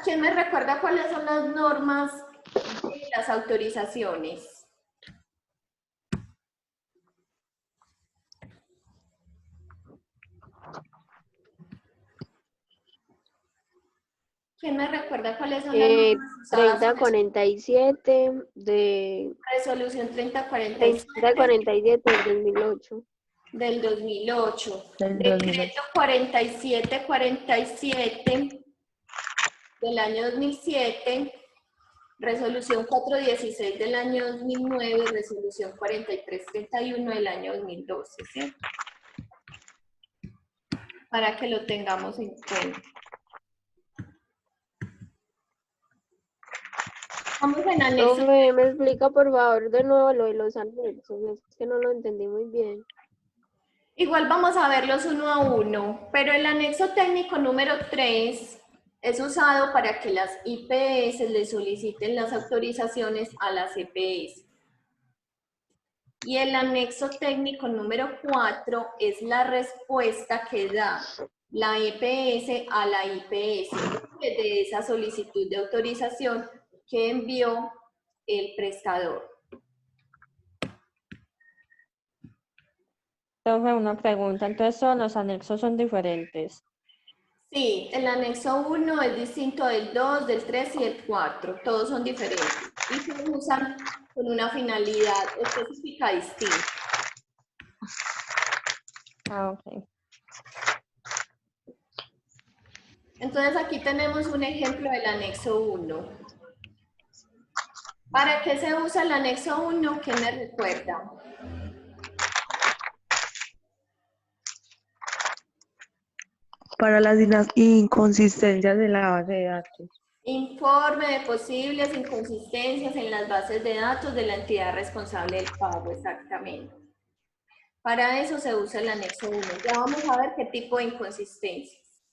¿Quién me recuerda cuáles son las normas de las autorizaciones? ¿Quién me recuerda cuáles son las normas usadas en 3047 de resolución 3047 3047 del 2008. del 2008? Del 2008. Decreto 4747 del año 2007, resolución 416 del año 2009 y resolución 4331 del año 2012, ¿cierto? Para que lo tengamos en cuenta. Vamos en anexo. Profe, me explica por favor de nuevo lo de los anexos, es que no lo entendí muy bien. Igual vamos a verlos uno a uno, pero el anexo técnico número 3 es usado para que las IPS le soliciten las autorizaciones a las EPS. Y el anexo técnico número 4 es la respuesta que da la EPS a la IPS de esa solicitud de autorización que envió el prestador. Profe, una pregunta. Entonces todos los anexos son diferentes. Sí, el anexo 1 es distinto del 2, del 3 y del 4. Todos son diferentes y se usan con una finalidad específica distinta. Ah, ok. Entonces aquí tenemos un ejemplo del anexo 1. ¿Para qué se usa el anexo 1? ¿Qué me recuerda? Para las inconsistencias de la base de datos. Informe de posibles inconsistencias en las bases de datos de la entidad responsable del pago, exactamente. Para eso se usa el anexo 1. Ya vamos a ver qué tipo de inconsistencias.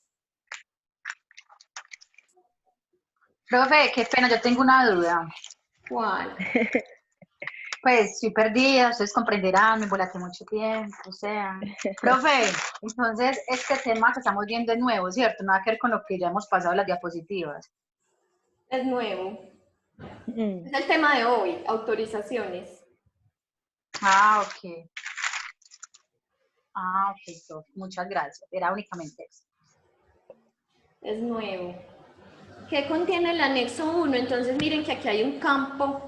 Profe, qué pena, yo tengo una duda. ¿Cuál? Pues estoy perdida, ustedes comprenderán, me volaté mucho tiempo, o sea. Profe, entonces este tema que estamos viendo es nuevo, ¿cierto? Nada que ver con lo que ya hemos pasado en las diapositivas. Es nuevo. Es el tema de hoy, autorizaciones. Ah, ok. Ah, ok, profe, muchas gracias. Era únicamente eso. Es nuevo. ¿Qué contiene el anexo 1? Entonces miren que aquí hay un campo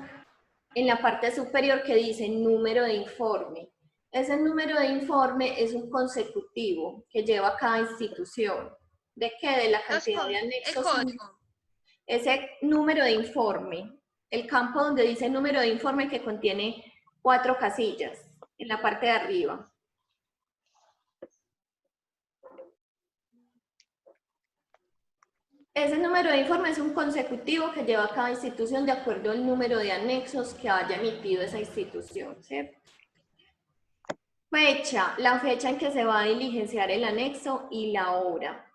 en la parte superior que dice número de informe. Ese número de informe es un consecutivo que lleva cada institución. ¿De qué? De la cantidad de anexos. El código. Ese número de informe, el campo donde dice número de informe que contiene 4 casillas en la parte de arriba. Ese número de informe es un consecutivo que lleva cada institución de acuerdo al número de anexos que haya emitido esa institución, ¿cierto? Fecha, la fecha en que se va a diligenciar el anexo y la hora.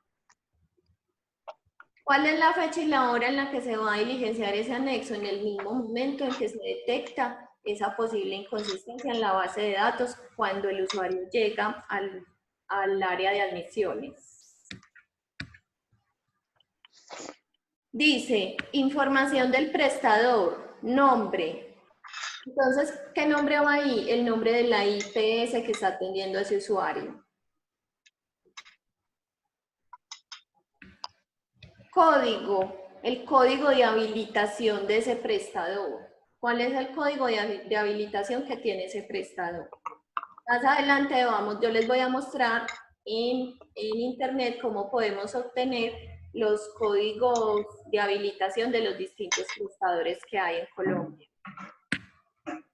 ¿Cuál es la fecha y la hora en la que se va a diligenciar ese anexo? En el mismo momento en que se detecta esa posible inconsistencia en la base de datos cuando el usuario llega al área de admisiones. Dice, información del prestador, nombre. Entonces, ¿qué nombre va ahí? El nombre de la IPS que está atendiendo a ese usuario. Código, el código de habilitación de ese prestador. ¿Cuál es el código de habilitación que tiene ese prestador? Más adelante yo les voy a mostrar en internet cómo podemos obtener los códigos de habilitación de los distintos prestadores que hay en Colombia.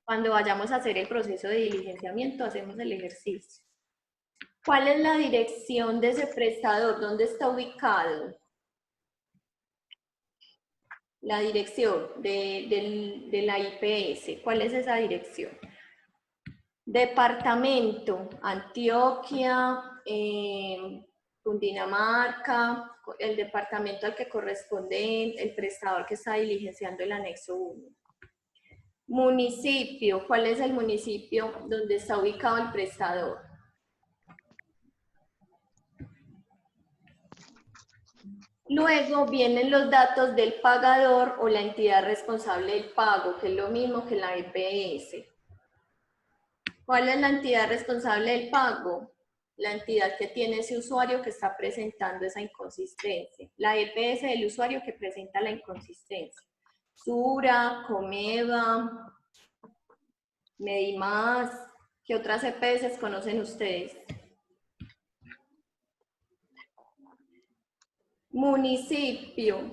Cuando vayamos a hacer el proceso de diligenciamiento, hacemos el ejercicio. ¿Cuál es la dirección de ese prestador? ¿Dónde está ubicado? La dirección de la IPS. ¿Cuál es esa dirección? Departamento, Antioquia, Cundinamarca, el departamento al que corresponde el prestador que está diligenciando el anexo 1. Municipio, ¿cuál es el municipio donde está ubicado el prestador? Luego vienen los datos del pagador o la entidad responsable del pago, que es lo mismo que la EPS. ¿Cuál es la entidad responsable del pago? La entidad que tiene ese usuario que está presentando esa inconsistencia. La EPS del usuario que presenta la inconsistencia. Sura, Comeva, Medimás. ¿Qué otras EPS conocen ustedes? Municipio,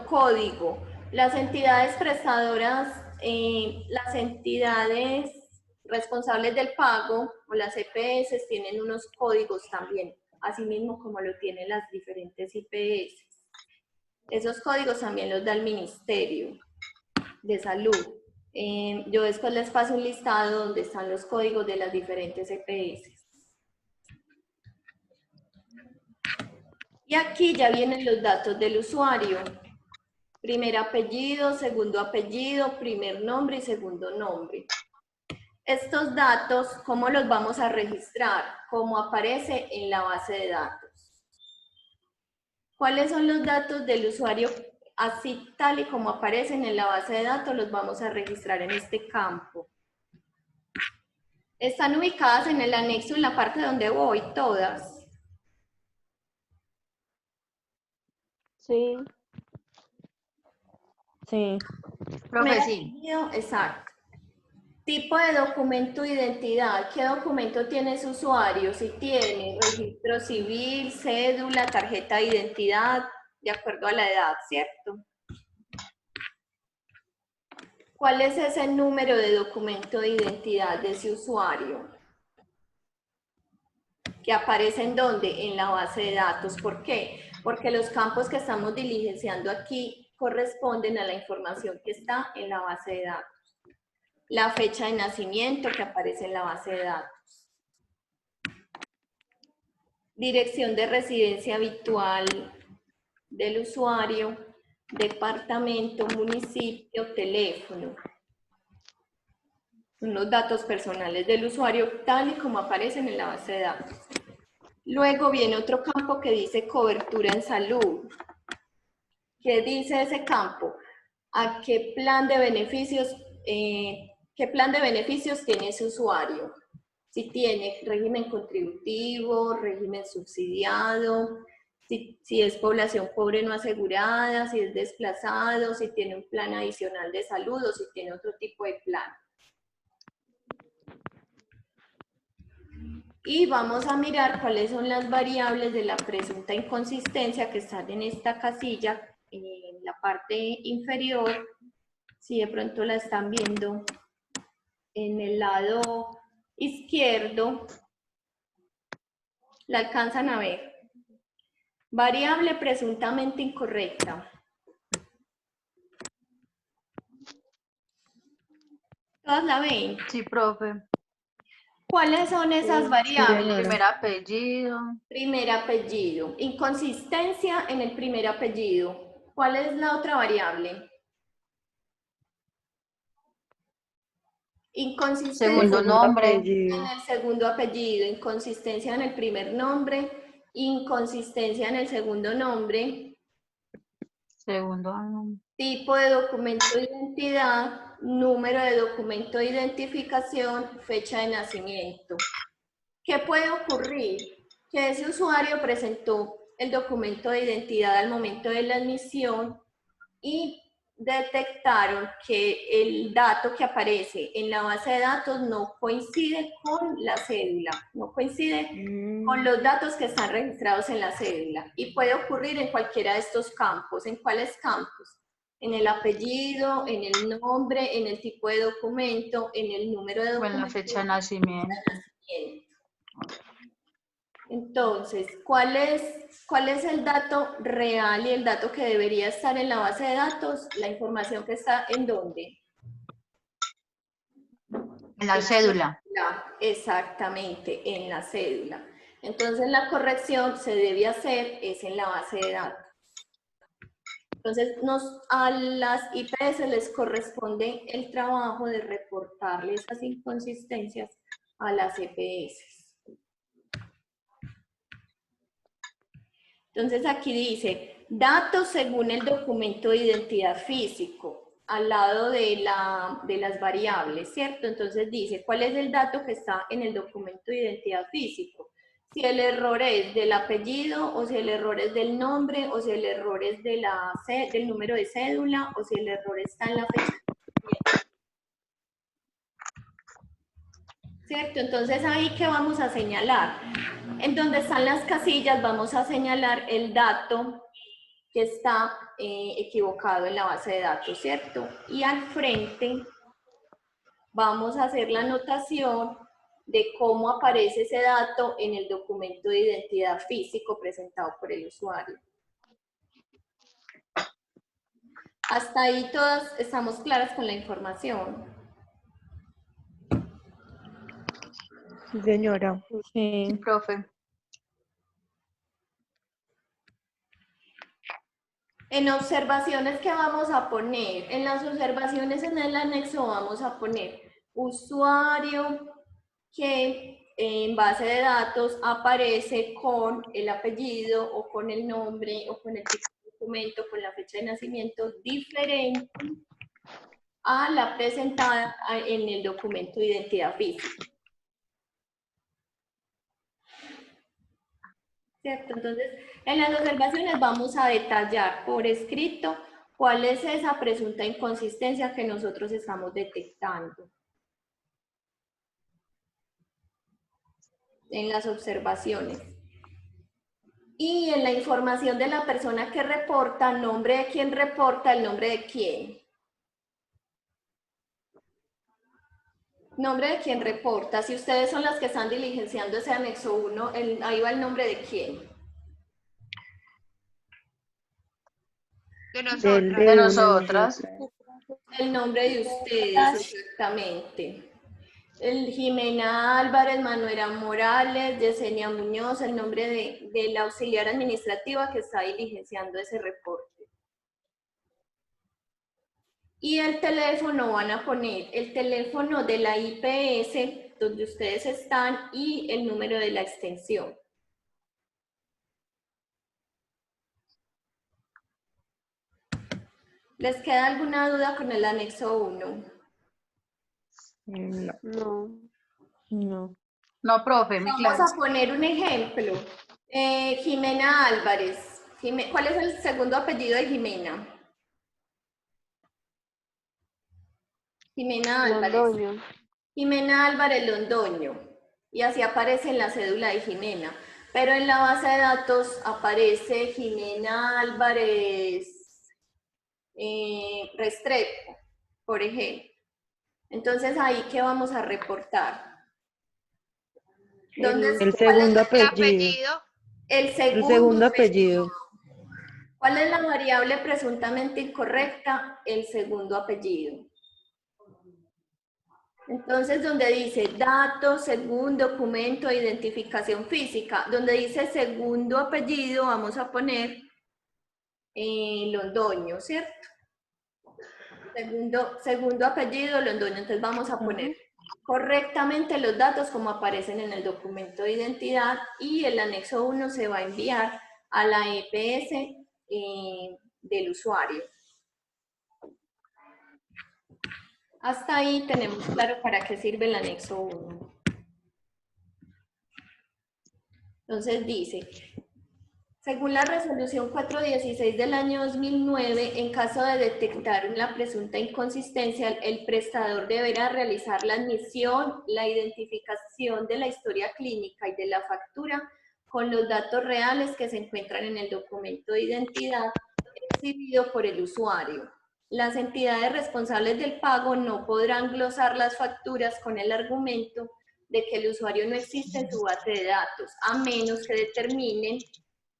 código. Las entidades prestadoras, las entidades responsables del pago o las EPS tienen unos códigos también, así mismo como lo tienen las diferentes IPS. Esos códigos también los da el Ministerio de Salud. Yo después les paso un listado donde están los códigos de las diferentes EPS. Y aquí ya vienen los datos del usuario. Primer apellido, segundo apellido, primer nombre y segundo nombre. Estos datos, ¿cómo los vamos a registrar? Como aparece en la base de datos. ¿Cuáles son los datos del usuario? Así tal y como aparecen en la base de datos, los vamos a registrar en este campo. Están ubicadas en el anexo, en la parte donde voy, todas. Sí. Sí. Profe, sí. Exacto. Tipo de documento de identidad. ¿Qué documento tiene su usuario? Si tiene registro civil, cédula, tarjeta de identidad, de acuerdo a la edad, ¿cierto? ¿Cuál es ese número de documento de identidad de ese usuario? ¿Que aparece en dónde? En la base de datos. ¿Por qué? Porque los campos que estamos diligenciando aquí corresponden a la información que está en la base de datos. La fecha de nacimiento que aparece en la base de datos. Dirección de residencia habitual del usuario, departamento, municipio, teléfono. Son los datos personales del usuario tal y como aparecen en la base de datos. Luego viene otro campo que dice cobertura en salud. ¿Qué dice ese campo? ¿A qué plan de beneficios tiene ese usuario? Si tiene régimen contributivo, régimen subsidiado, si es población pobre no asegurada, si es desplazado, si tiene un plan adicional de salud o si tiene otro tipo de plan. Y vamos a mirar cuáles son las variables de la presunta inconsistencia que están en esta casilla, en la parte inferior, si de pronto la están viendo en el lado izquierdo, la alcanzan a ver. Variable presuntamente incorrecta. ¿Todas la ven? Sí, profe. ¿Cuáles son esas variables? Primer apellido. Primer apellido. Inconsistencia en el primer apellido. ¿Cuál es la otra variable? Inconsistencia Segundo nombre. Apellido. en el segundo apellido, inconsistencia en el primer nombre, inconsistencia en el segundo nombre, Segundo nombre. tipo de documento de identidad, número de documento de identificación, fecha de nacimiento. ¿Qué puede ocurrir? Que ese usuario presentó el documento de identidad al momento de la admisión y detectaron que el dato que aparece en la base de datos no coincide con la cédula, no coincide con los datos que están registrados en la cédula. Y puede ocurrir en cualquiera de estos campos. ¿En cuáles campos? En el apellido, en el nombre, en el tipo de documento, en el número de documento. En la fecha de nacimiento. Entonces, ¿cuál es el dato real y el dato que debería estar en la base de datos? La información que está ¿en dónde? En la cédula. Exactamente, en la cédula. Entonces, la corrección se debe hacer es en la base de datos. Entonces, a las IPS les corresponde el trabajo de reportarle esas inconsistencias a las EPS. Entonces aquí dice, datos según el documento de identidad físico, al lado de las variables, ¿cierto? Entonces dice, ¿cuál es el dato que está en el documento de identidad físico? Si el error es del apellido, o si el error es del nombre, o si el error es de del número de cédula, o si el error está en la fecha de nacimiento. ¿Cierto? Entonces ahí, ¿qué vamos a señalar? En donde están las casillas vamos a señalar el dato que está equivocado en la base de datos, ¿cierto? Y al frente vamos a hacer la anotación de cómo aparece ese dato en el documento de identidad físico presentado por el usuario. Hasta ahí todas estamos claras con la información. Sí, señora. Sí, profe. En observaciones, ¿qué vamos a poner? En las observaciones en el anexo vamos a poner usuario que en base de datos aparece con el apellido o con el nombre o con el tipo de documento, con la fecha de nacimiento diferente a la presentada en el documento de identidad física. ¿Cierto? Entonces, en las observaciones vamos a detallar por escrito cuál es esa presunta inconsistencia que nosotros estamos detectando en las observaciones. Y en la información de la persona que reporta, nombre de quién reporta, el nombre de quién. Nombre de quién reporta. Si ustedes son las que están diligenciando ese anexo 1, ahí va el nombre de quién. De nosotras. El nombre de ustedes, exactamente. El Jimena Álvarez, Manuela Morales, Yesenia Muñoz, el nombre de la auxiliar administrativa que está diligenciando ese reporte. Y el teléfono van a poner el teléfono de la IPS donde ustedes están y el número de la extensión. ¿Les queda alguna duda con el anexo 1? No. No. No. No, profe, muy claro. Vamos a poner un ejemplo. Jimena Álvarez. ¿Cuál es el segundo apellido de Jimena? Jimena Álvarez. Londoño. Jimena Álvarez Londoño. Y así aparece en la cédula de Jimena. Pero en la base de datos aparece Jimena Álvarez Restrepo, por ejemplo. Entonces, ahí, ¿qué vamos a reportar? El segundo apellido. El El segundo apellido. ¿Cuál es la variable presuntamente incorrecta? El segundo apellido. Entonces, donde dice datos según documento de identificación física, donde dice segundo apellido, vamos a poner Londoño, ¿cierto? Segundo apellido, Londoño. Entonces, vamos a poner correctamente los datos como aparecen en el documento de identidad y el anexo 1 se va a enviar a la EPS del usuario. Hasta ahí tenemos claro para qué sirve el anexo 1. Entonces dice, según la resolución 416 del año 2009, en caso de detectar una presunta inconsistencia, el prestador deberá realizar la admisión, la identificación de la historia clínica y de la factura con los datos reales que se encuentran en el documento de identidad exhibido por el usuario. Las entidades responsables del pago no podrán glosar las facturas con el argumento de que el usuario no existe en su base de datos, a menos que determinen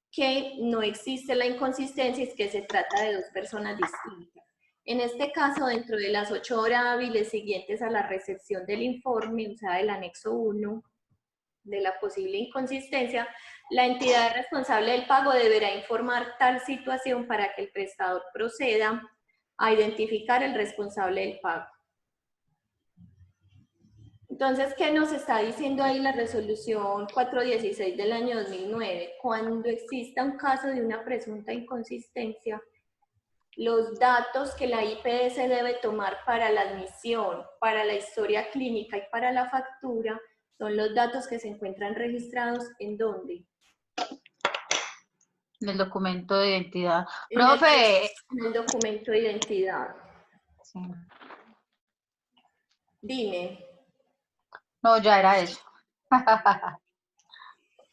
que no existe la inconsistencia y que se trata de dos personas distintas. En este caso, dentro de las 8 horas hábiles siguientes a la recepción del informe, o sea, del anexo 1, de la posible inconsistencia, la entidad responsable del pago deberá informar tal situación para que el prestador proceda a identificar el responsable del pago. Entonces, ¿qué nos está diciendo ahí la resolución 416 del año 2009? Cuando exista un caso de una presunta inconsistencia, los datos que la IPS debe tomar para la admisión, para la historia clínica y para la factura son los datos que se encuentran registrados ¿en dónde? En el documento de identidad. En el, Profe. en el documento de identidad. Sí. Dime. No, ya era eso.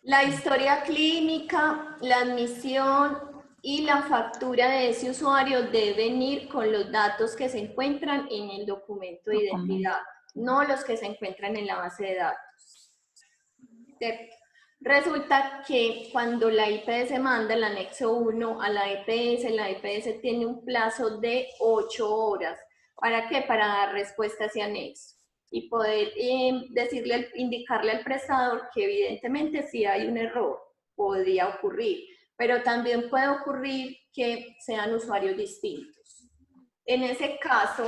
La historia clínica, la admisión y la factura de ese usuario deben ir con los datos que se encuentran en el documento de identidad, no los que se encuentran en la base de datos. ¿Cierto? Resulta que cuando la IPS manda el anexo 1 a la IPS tiene un plazo de 8 horas. ¿Para qué? Para dar respuesta a ese anexo y poder indicarle al prestador que evidentemente si hay un error, podría ocurrir, pero también puede ocurrir que sean usuarios distintos. En ese caso,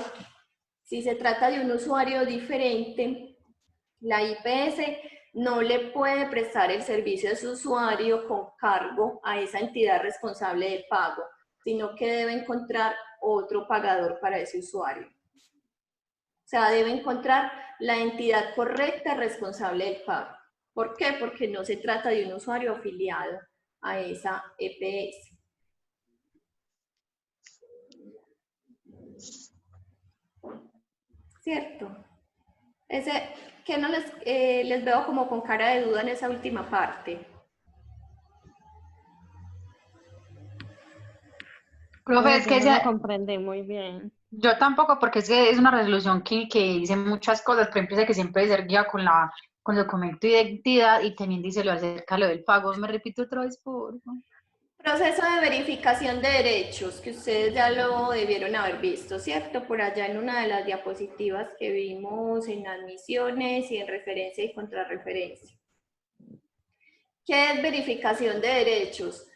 si se trata de un usuario diferente, la IPS no le puede prestar el servicio de su usuario con cargo a esa entidad responsable de pago, sino que debe encontrar otro pagador para ese usuario. O sea, debe encontrar la entidad correcta responsable del pago. ¿Por qué? Porque no se trata de un usuario afiliado a esa EPS. ¿Cierto? Que no les veo como con cara de duda en esa última parte. Profe, es que no lo comprendí muy bien. yo tampoco, porque es una resolución que dice muchas cosas. Por ejemplo, dice que siempre debe ser guía con el documento de identidad y también dice lo acerca de lo del pago. ¿Me repito otra vez, por favor? Proceso de verificación de derechos, que ustedes ya lo debieron haber visto, ¿cierto? Por allá en una de las diapositivas que vimos en admisiones y en referencia y contrarreferencia. ¿Qué es verificación de derechos?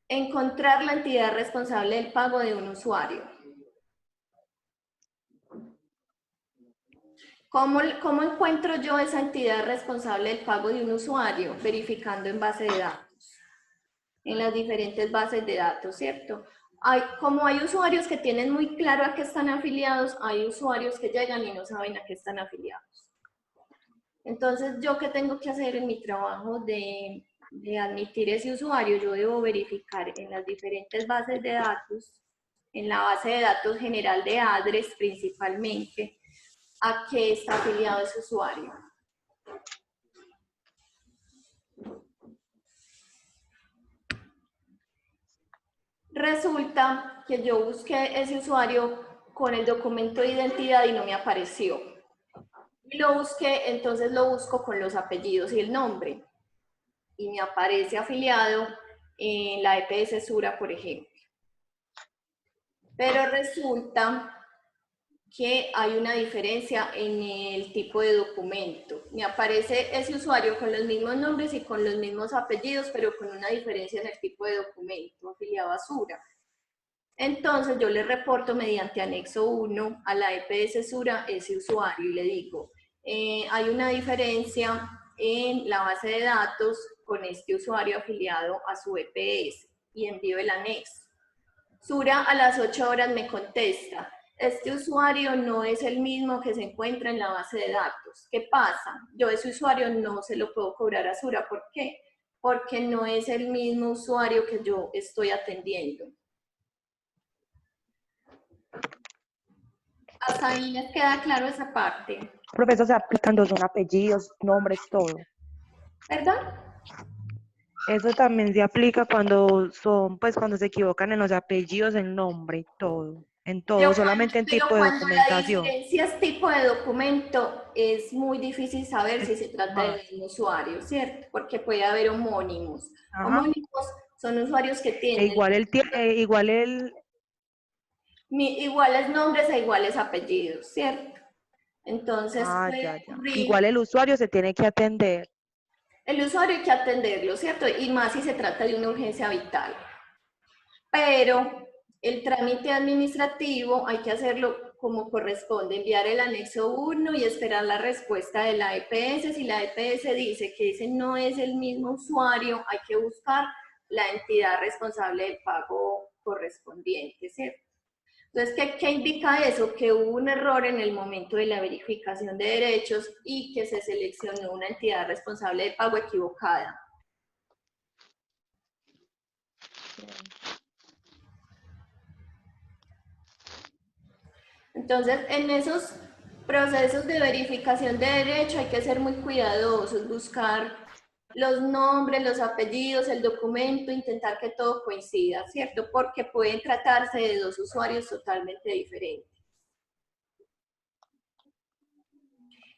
Encontrar la entidad responsable del pago de un usuario. ¿Cómo encuentro yo esa entidad responsable del pago de un usuario? Verificando en base de datos, en las diferentes bases de datos, ¿cierto? Como hay usuarios que tienen muy claro a qué están afiliados, hay usuarios que llegan y no saben a qué están afiliados. Entonces, ¿yo qué tengo que hacer en mi trabajo de admitir ese usuario? Yo debo verificar en las diferentes bases de datos, en la base de datos general de ADRES principalmente, a qué está afiliado ese usuario. Resulta que yo busqué ese usuario con el documento de identidad y no me apareció. Y lo busqué, entonces lo busco con los apellidos y el nombre. Y me aparece afiliado en la EPS Sura, por ejemplo. Pero resulta que hay una diferencia en el tipo de documento. Me aparece ese usuario con los mismos nombres y con los mismos apellidos, pero con una diferencia en el tipo de documento, afiliado a Sura. Entonces yo le reporto mediante anexo 1 a la EPS Sura ese usuario y le digo, hay una diferencia en la base de datos con este usuario afiliado a su EPS y envío el anexo. Sura a las 8 horas me contesta, este usuario no es el mismo que se encuentra en la base de datos. ¿Qué pasa? Yo ese usuario no se lo puedo cobrar a Sura. ¿Por qué? Porque no es el mismo usuario que yo estoy atendiendo. Hasta ahí les queda claro esa parte. Profesor, se aplican los son apellidos, nombres, todo. ¿Perdón? Eso también se aplica cuando son, pues cuando se equivocan en los apellidos, el nombre, todo. En todo, solamente en tipo de Pero cuando la documentación. diferencia es tipo de documento, es muy difícil saber si se trata del mismo usuario, ¿cierto? Porque puede haber homónimos. Ajá. Homónimos son usuarios que E tienen iguales nombres e iguales apellidos, ¿cierto? Entonces puede ocurrir. Igual el usuario se tiene que atender. El usuario hay que atenderlo, ¿cierto? Y más si se trata de una urgencia vital. Pero el trámite administrativo hay que hacerlo como corresponde, enviar el anexo 1 y esperar la respuesta de la EPS. Si la EPS dice que ese no es el mismo usuario, hay que buscar la entidad responsable del pago correspondiente, ¿cierto? Entonces, ¿qué indica eso? Que hubo un error en el momento de la verificación de derechos y que se seleccionó una entidad responsable de pago equivocada. Entonces, en esos procesos de verificación de derecho hay que ser muy cuidadosos, buscar los nombres, los apellidos, el documento, intentar que todo coincida, ¿cierto? Porque pueden tratarse de dos usuarios totalmente diferentes.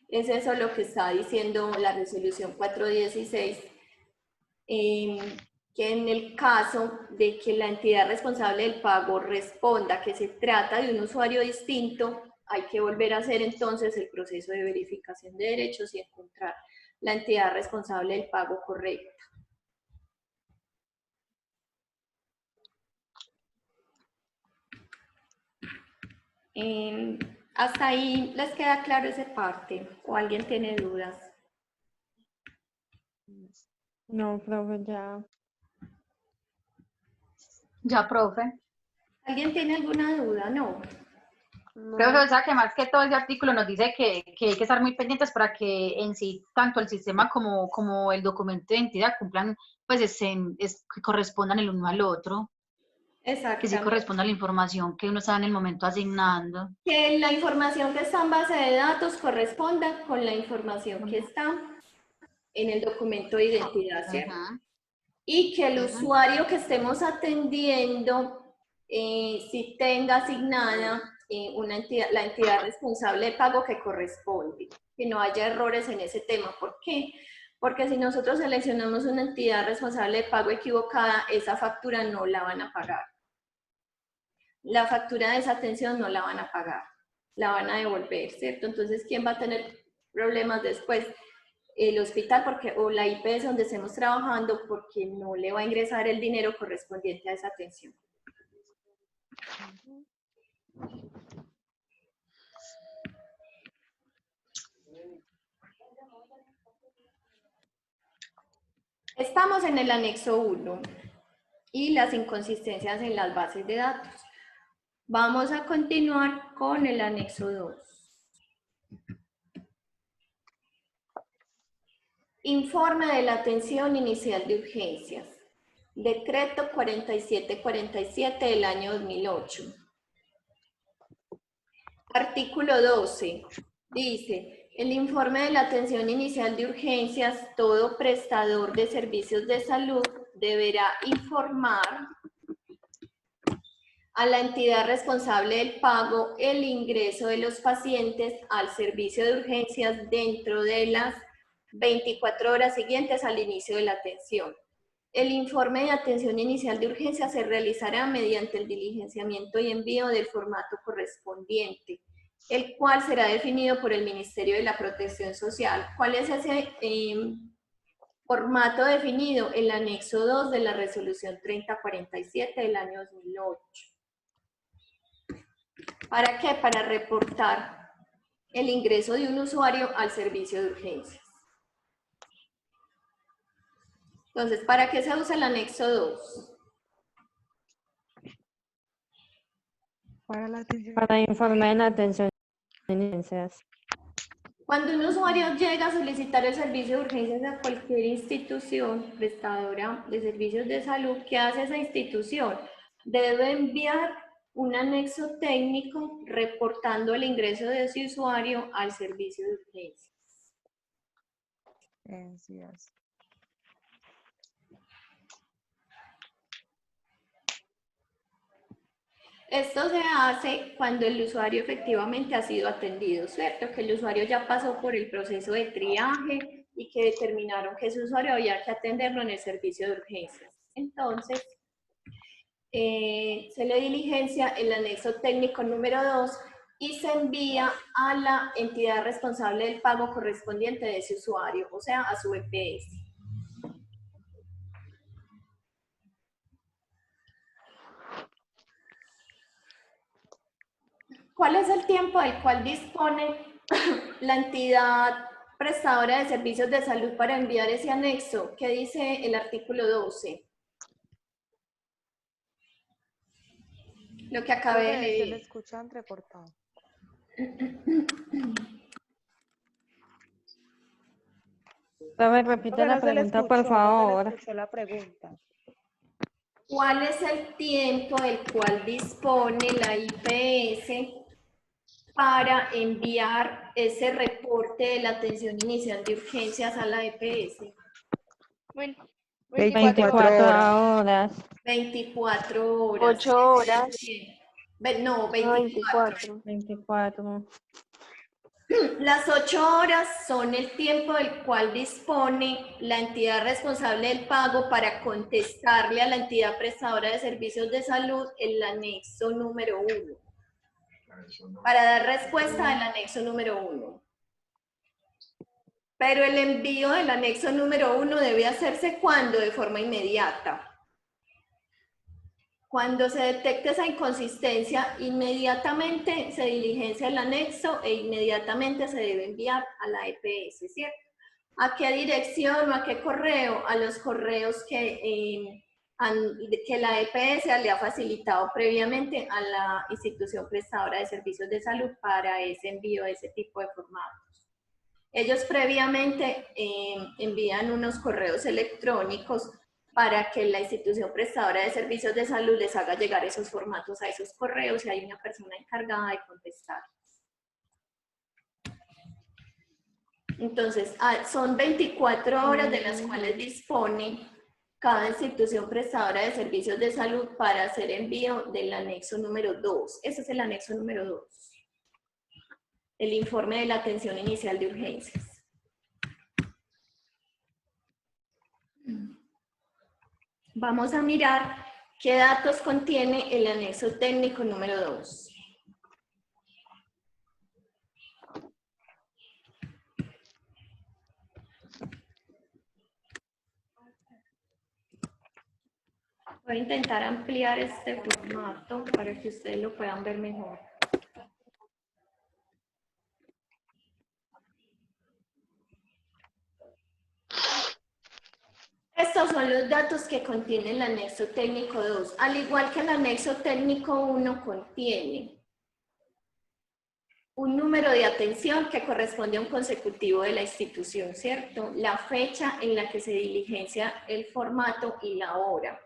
Es eso lo que está diciendo la resolución 416, que en el caso de que la entidad responsable del pago responda que se trata de un usuario distinto, hay que volver a hacer entonces el proceso de verificación de derechos y encontrar la entidad responsable del pago correcta. Hasta ahí les queda claro esa parte, o alguien tiene dudas. No, profe, ya. Ya, profe. ¿Alguien tiene alguna duda? No. Profe, o sea que más que todo ese artículo nos dice que hay que estar muy pendientes para que en sí tanto el sistema como el documento de identidad cumplan, pues que correspondan el uno al otro, que sí Exactamente. corresponda a la información que uno está en el momento asignando. Que la información que está en base de datos corresponda con la información que está en el documento de identidad, ¿cierto? Ajá. Y que el usuario que estemos atendiendo si tenga asignada la entidad responsable de pago que corresponde, que no haya errores en ese tema. ¿Por qué? Porque si nosotros seleccionamos una entidad responsable de pago equivocada, esa factura no la van a pagar. La factura de esa atención no la van a pagar, la van a devolver, ¿cierto? Entonces, ¿quién va a tener problemas después? El hospital o la IPS donde estemos trabajando, porque no le va a ingresar el dinero correspondiente a esa atención. Estamos en el anexo 1 y las inconsistencias en las bases de datos. Vamos a continuar con el anexo 2. Informe de la atención inicial de urgencias. Decreto 4747 del año 2008. Artículo 12. Dice, el informe de la atención inicial de urgencias, todo prestador de servicios de salud deberá informar a la entidad responsable del pago el ingreso de los pacientes al servicio de urgencias dentro de las 24 horas siguientes al inicio de la atención. El informe de atención inicial de urgencia se realizará mediante el diligenciamiento y envío del formato correspondiente, el cual será definido por el Ministerio de la Protección Social. ¿Cuál es ese formato definido? El anexo 2 de la resolución 3047 del año 2008. ¿Para qué? Para reportar el ingreso de un usuario al servicio de urgencias. Entonces, ¿para qué se usa el anexo 2? Para la atención. Para informe de la atención en urgencias. Cuando un usuario llega a solicitar el servicio de urgencias a cualquier institución prestadora de servicios de salud, ¿qué hace esa institución? Debe enviar un anexo técnico reportando el ingreso de ese usuario al servicio de urgencias. Así es. Esto se hace cuando el usuario efectivamente ha sido atendido, ¿cierto? Que el usuario ya pasó por el proceso de triaje y que determinaron que ese usuario había que atenderlo en el servicio de urgencias. Entonces, se le diligencia el anexo técnico número 2 y se envía a la entidad responsable del pago correspondiente de ese usuario, o sea, a su EPS. ¿Cuál es el tiempo del cual dispone la entidad prestadora de servicios de salud para enviar ese anexo? ¿Qué dice el artículo 12? Lo que acabé de Profe, se le leer. escucha entrecortado. Profe, repite Profe, la no se le pregunta, por escuchó, no se favor. le escuchó la pregunta. ¿Cuál es el tiempo del cual dispone la IPS para enviar ese reporte de la atención inicial de urgencias a la EPS? 24 horas. horas. 24 horas. 8 horas, No, no, 24. 24. 24. Las 8 horas son el tiempo del cual dispone la entidad responsable del pago para contestarle a la entidad prestadora de servicios de salud el anexo número 1. Para dar respuesta al anexo número 1. Pero el envío del anexo número 1 debe hacerse ¿cuándo? De forma inmediata. Cuando se detecte esa inconsistencia, inmediatamente se diligencia el anexo e inmediatamente se debe enviar a la EPS, ¿cierto? ¿A qué dirección o a qué correo? A los correos que la EPS le ha facilitado previamente a la institución prestadora de servicios de salud para ese envío de ese tipo de formatos. Ellos previamente envían unos correos electrónicos para que la institución prestadora de servicios de salud les haga llegar esos formatos a esos correos y hay una persona encargada de contestar. Entonces, son 24 horas de las cuales dispone cada institución prestadora de servicios de salud para hacer envío del anexo número 2. Ese es el anexo número 2. El informe de la atención inicial de urgencias. Vamos a mirar qué datos contiene el anexo técnico número 2. Voy a intentar ampliar este formato para que ustedes lo puedan ver mejor. Estos son los datos que contiene el anexo técnico 2, al igual que el anexo técnico 1 contiene un número de atención que corresponde a un consecutivo de la institución, ¿cierto? La fecha en la que se diligencia el formato y la hora.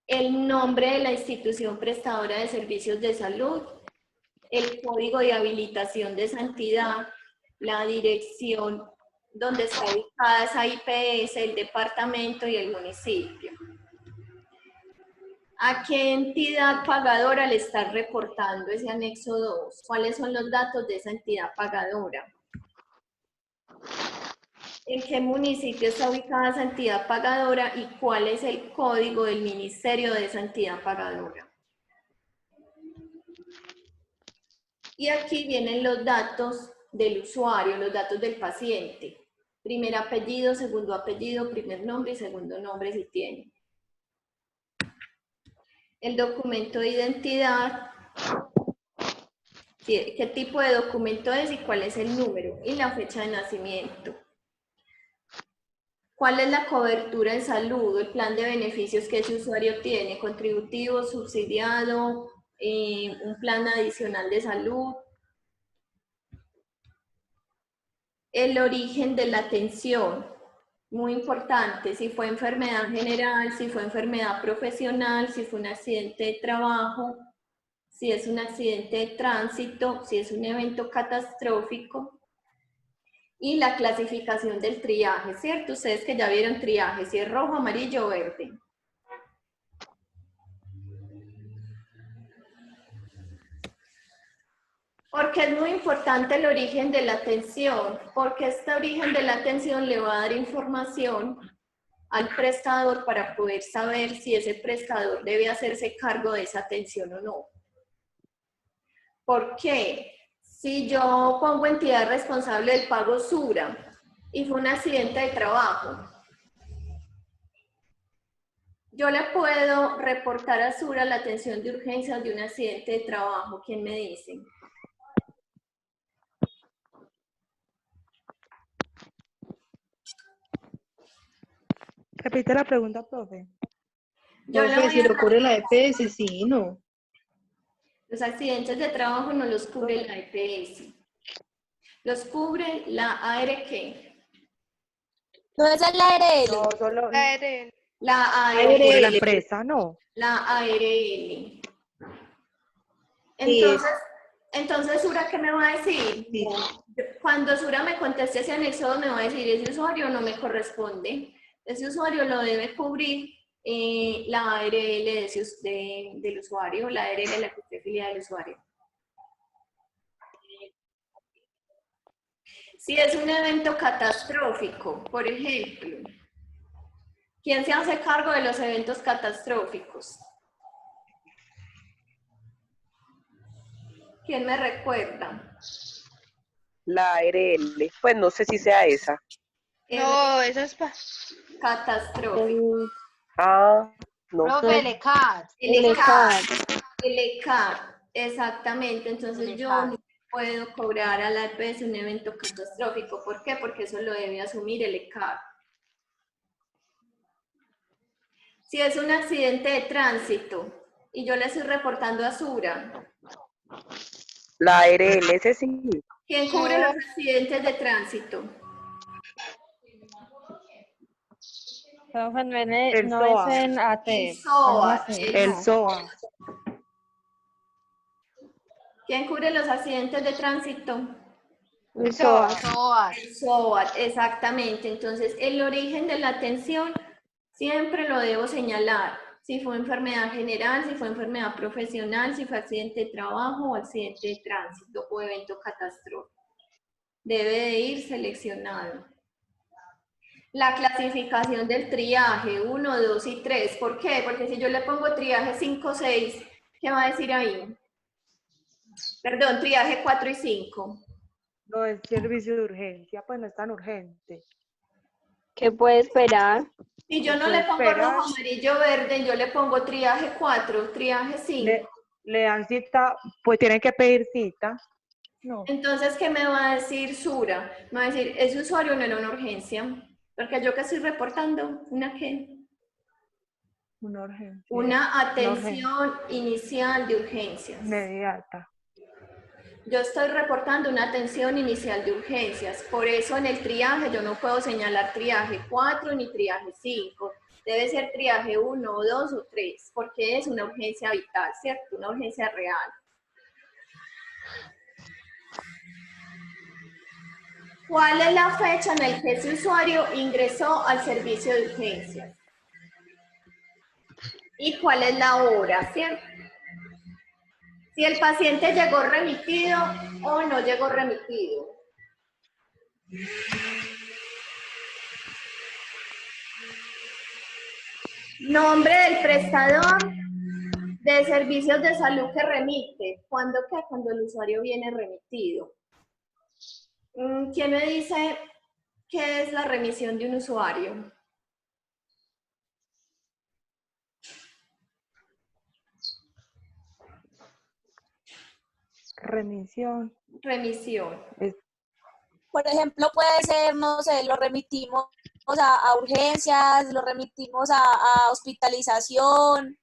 El nombre de la institución prestadora de servicios de salud, el código de habilitación de esa entidad, la dirección donde está ubicada esa IPS, el departamento y el municipio. ¿A qué entidad pagadora le están reportando ese anexo 2? ¿Cuáles son los datos de esa entidad pagadora? ¿En qué municipio está ubicada esa entidad pagadora y cuál es el código del ministerio de esa entidad pagadora? Y aquí vienen los datos del usuario, los datos del paciente. Primer apellido, segundo apellido, primer nombre y segundo nombre si tiene. El documento de identidad, qué tipo de documento es y cuál es el número y la fecha de nacimiento. ¿Cuál es la cobertura en salud, el plan de beneficios que ese usuario tiene? Contributivo, subsidiado, un plan adicional de salud. El origen de la atención, muy importante, si fue enfermedad general, si fue enfermedad profesional, si fue un accidente de trabajo, si es un accidente de tránsito, si es un evento catastrófico. Y la clasificación del triaje, ¿cierto? Ustedes que ya vieron triaje, si es rojo, amarillo o verde. Porque es muy importante el origen de la atención, porque este origen de la atención le va a dar información al prestador para poder saber si ese prestador debe hacerse cargo de esa atención o no. ¿Por qué? Si yo pongo entidad responsable del pago SURA y fue un accidente de trabajo, Yo le puedo reportar a Sura la atención de urgencias de un accidente de trabajo. ¿Quién me dice? Repite la pregunta, profe. Yo le Profe, voy si a lo cubre la EPS, sí, no. Los accidentes de trabajo no los cubre la EPS. Los cubre la ARQ. No es el ARL. No, solo La cubre la ARL. empresa, no. La ARL. Sí. Entonces, Sura, ¿qué me va a decir? Sí. Cuando Sura me conteste ese anexo 2, me va a decir, ese usuario no me corresponde. Ese usuario lo debe cubrir la ARL del usuario, la ARL de la que esté afiliada del usuario. Si es un evento catastrófico, por ejemplo, ¿quién se hace cargo de los eventos catastróficos? ¿Quién me recuerda? La ARL, pues no sé si sea esa. No, eso es catastrófico. Ah, no. Profe, el ECAT. El El ECAR. ECAR. El ECAR, exactamente. Entonces El yo ECAR. no puedo cobrar a la EPS un evento catastrófico. ¿Por qué? Porque eso lo debe asumir el ECAR. Si es un accidente de tránsito y yo le estoy reportando a Sura, La ARL, ese sí. ¿quién cubre los accidentes de tránsito? Profe, no, El no es SOA. en AT. El algo SOA. así. El SOA. ¿Quién cubre los accidentes de tránsito? El SOA. SOAT. El SOAT, exactamente. Entonces, el origen de la atención siempre lo debo señalar. Si fue enfermedad general, si fue enfermedad profesional, si fue accidente de trabajo o accidente de tránsito o evento catastrófico. Debe de ir seleccionado. La clasificación del triaje 1, 2 y 3. ¿Por qué? Porque si yo le pongo triaje 5, 6, ¿qué va a decir ahí? Perdón, triaje 4 y 5. No es servicio de urgencia, pues no es tan urgente. ¿Qué puede esperar? Si yo no Puede le pongo esperar. rojo, amarillo, verde, yo le pongo triaje 4, triaje 5. Le dan cita, pues tienen que pedir cita. No, Entonces, ¿qué me va a decir Sura? Me va a decir, ese usuario no era una urgencia. Porque yo que estoy reportando, ¿una qué? una urgencia. Una atención inicial de urgencias. Inmediata. Yo estoy reportando una atención inicial de urgencias. Por eso en el triaje yo no puedo señalar triaje 4 ni triaje 5. Debe ser triaje 1, 2 o 3, porque es una urgencia vital, ¿cierto? Una urgencia real. ¿Cuál es la fecha en la que ese usuario ingresó al servicio de urgencias? ¿Y cuál es la hora, cierto? Si el paciente llegó remitido o no llegó remitido. Nombre del prestador de servicios de salud que remite. ¿Cuándo qué? Cuando el usuario viene remitido. ¿Quién me dice qué es la remisión de un usuario? Remisión. Remisión. Por ejemplo, puede ser, no sé, lo remitimos a urgencias, lo remitimos a hospitalización.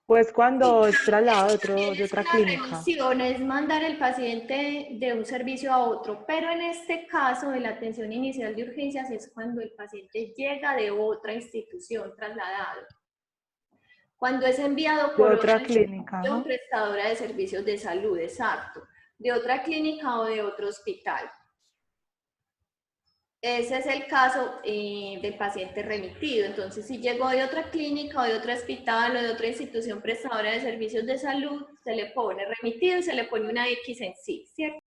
Pues cuando es trasladado de otra Una clínica. remisión es mandar el paciente de un servicio a otro, pero en este caso de la atención inicial de urgencias es cuando el paciente llega de otra institución trasladado. Cuando es enviado De por otra otra clínica. institución Ajá. prestadora de servicios de salud, exacto, de otra clínica o de otro hospital. Ese es el caso del paciente remitido. Entonces, si llegó de otra clínica o de otro hospital o de otra institución prestadora de servicios de salud, se le pone remitido y se le pone una X en sí, ¿cierto?